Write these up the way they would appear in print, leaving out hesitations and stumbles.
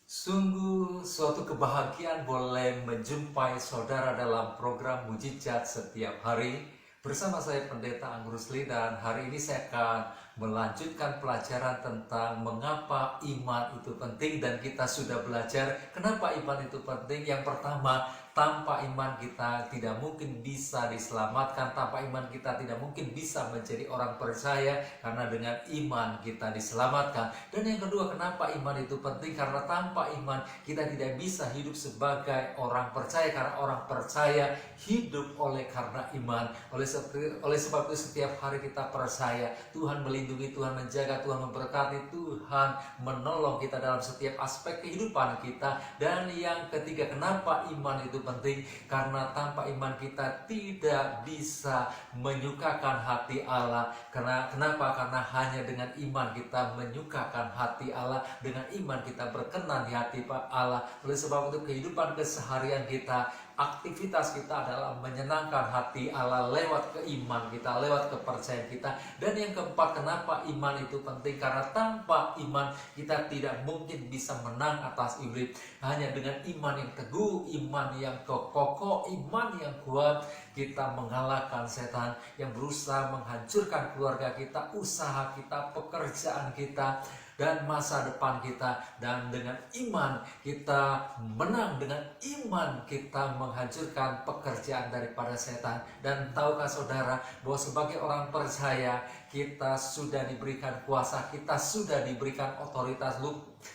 Sungguh suatu kebahagiaan boleh menjumpai saudara dalam program Mujizat setiap hari. Bersama saya Pendeta Anggur Rusli, dan hari ini saya akan melanjutkan pelajaran tentang mengapa iman itu penting. Dan kita sudah belajar kenapa iman itu penting. Yang pertama, tanpa iman kita tidak mungkin bisa diselamatkan. Tanpa iman kita tidak mungkin bisa menjadi orang percaya, karena dengan iman kita diselamatkan. Dan yang kedua, kenapa iman itu penting? Karena tanpa iman kita tidak bisa hidup sebagai orang percaya, karena orang percaya hidup karena iman. Oleh sebab itu setiap hari kita percaya Tuhan melindungi, Tuhan menjaga, Tuhan memberkati, Tuhan menolong kita dalam setiap aspek kehidupan kita. Dan yang ketiga, kenapa iman itu penting? Karena tanpa iman kita tidak bisa menyukakan hati Allah. Kenapa? Karena hanya dengan iman kita menyukakan hati Allah, dengan iman kita berkenan di hati Allah. Oleh sebab itu kehidupan keseharian kita, aktivitas kita adalah menyenangkan hati Allah lewat keiman kita, lewat kepercayaan kita. Dan yang keempat, kenapa iman itu penting? Karena tanpa iman kita tidak mungkin bisa menang atas iblis. Hanya dengan iman yang teguh, iman yang kokoh, iman yang kuat, kita mengalahkan setan yang berusaha menghancurkan keluarga kita, usaha kita, pekerjaan kita, dan masa depan kita. Dan dengan iman kita menang, dengan iman kita menghancurkan pekerjaan daripada setan. Dan tahukah saudara bahwa sebagai orang percaya kita sudah diberikan kuasa, kita sudah diberikan otoritas.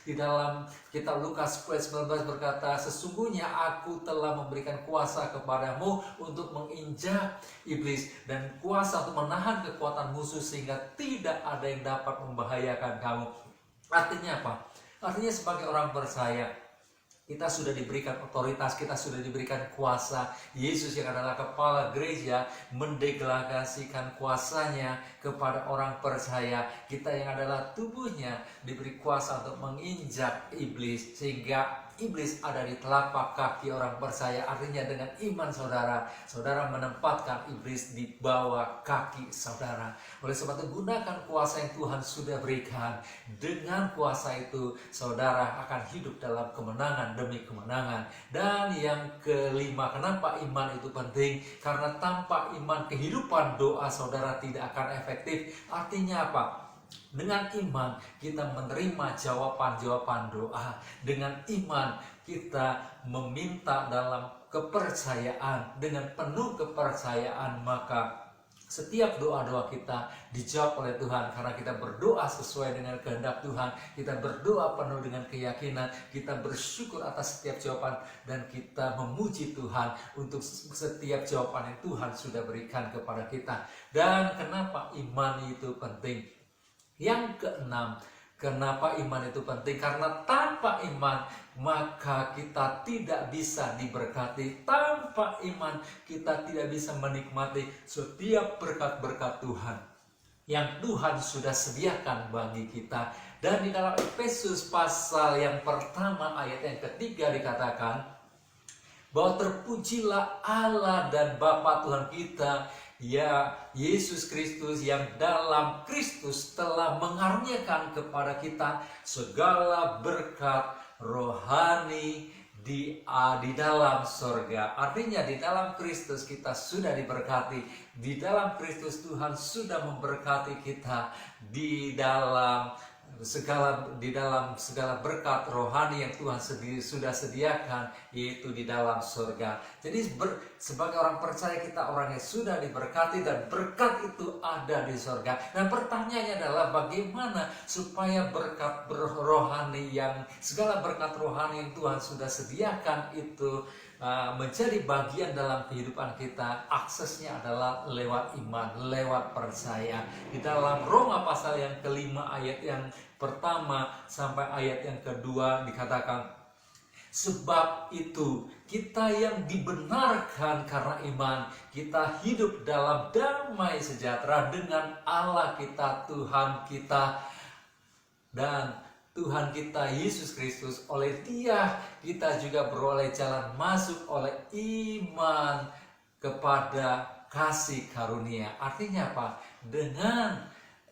Di dalam kitab Lukas 10:19 berkata, sesungguhnya aku telah memberikan kuasa kepadamu untuk menginjak iblis dan kuasa untuk menahan kekuatan musuh, sehingga tidak ada yang dapat membahayakan kamu. Artinya apa? Artinya sebagai orang percaya kita sudah diberikan otoritas, kita sudah diberikan kuasa. Yesus yang adalah kepala gereja mendeklarasikan kuasanya kepada orang percaya. Kita yang adalah tubuhnya diberi kuasa untuk menginjak iblis, sehingga iblis ada di telapak kaki orang percaya. Artinya dengan iman saudara, saudara menempatkan iblis di bawah kaki saudara. Oleh sebab itu gunakan kuasa yang Tuhan sudah berikan. Dengan kuasa itu saudara akan hidup dalam kemenangan demi kemenangan. Dan yang kelima, kenapa iman itu penting? Karena tanpa iman kehidupan doa saudara tidak akan efektif. Artinya apa? Dengan iman kita menerima jawaban-jawaban doa. Dengan iman kita meminta dalam kepercayaan. Dengan penuh kepercayaan maka setiap doa-doa kita dijawab oleh Tuhan, karena kita berdoa sesuai dengan kehendak Tuhan. Kita berdoa penuh dengan keyakinan, kita bersyukur atas setiap jawaban, dan kita memuji Tuhan untuk setiap jawaban yang Tuhan sudah berikan kepada kita. Dan kenapa iman itu penting? Yang keenam, kenapa iman itu penting? Karena tanpa iman maka kita tidak bisa diberkati. Tanpa iman kita tidak bisa menikmati setiap berkat-berkat Tuhan yang Tuhan sudah sediakan bagi kita. Dan di dalam Efesus pasal yang pertama ayat yang ketiga dikatakan bahwa terpujilah Allah dan Bapa Tuhan kita, ya Yesus Kristus, yang dalam Kristus telah mengaruniakan kepada kita segala berkat rohani di dalam surga. Artinya di dalam Kristus kita sudah diberkati. Di dalam Kristus Tuhan sudah memberkati kita di dalam segala berkat rohani yang Tuhan sudah sediakan, yaitu di dalam surga. Jadi sebagai orang percaya kita orang yang sudah diberkati, dan berkat itu ada di surga. Dan pertanyaannya adalah bagaimana supaya berkat rohani segala berkat rohani yang Tuhan sudah sediakan itu menjadi bagian dalam kehidupan kita. Aksesnya adalah lewat iman, lewat percaya. Di dalam Roma pasal yang kelima ayat yang pertama sampai ayat yang kedua dikatakan, sebab itu kita yang dibenarkan karena iman, kita hidup dalam damai sejahtera dengan Allah kita, Tuhan kita, dan Tuhan kita Yesus Kristus. Oleh Dia kita juga beroleh jalan masuk oleh iman kepada kasih karunia. Artinya apa? Dengan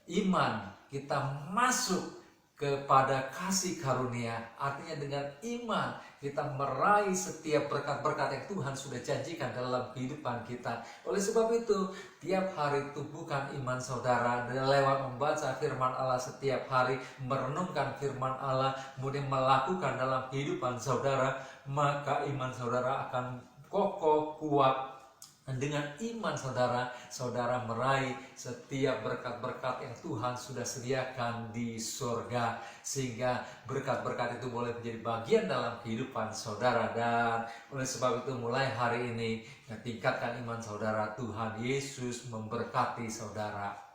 iman kita masuk kepada kasih karunia. Artinya dengan iman kita meraih setiap berkat-berkat yang Tuhan sudah janjikan dalam kehidupan kita. Oleh sebab itu, tiap hari tumbuhkan iman saudara lewat membaca firman Allah setiap hari, merenungkan firman Allah, kemudian melakukan dalam kehidupan saudara, maka iman saudara akan kokoh, kuat. Dan dengan iman saudara, saudara meraih setiap berkat-berkat yang Tuhan sudah sediakan di surga. Sehingga berkat-berkat itu boleh menjadi bagian dalam kehidupan saudara. Dan oleh sebab itu mulai hari ini, tingkatkan iman saudara. Tuhan Yesus memberkati saudara.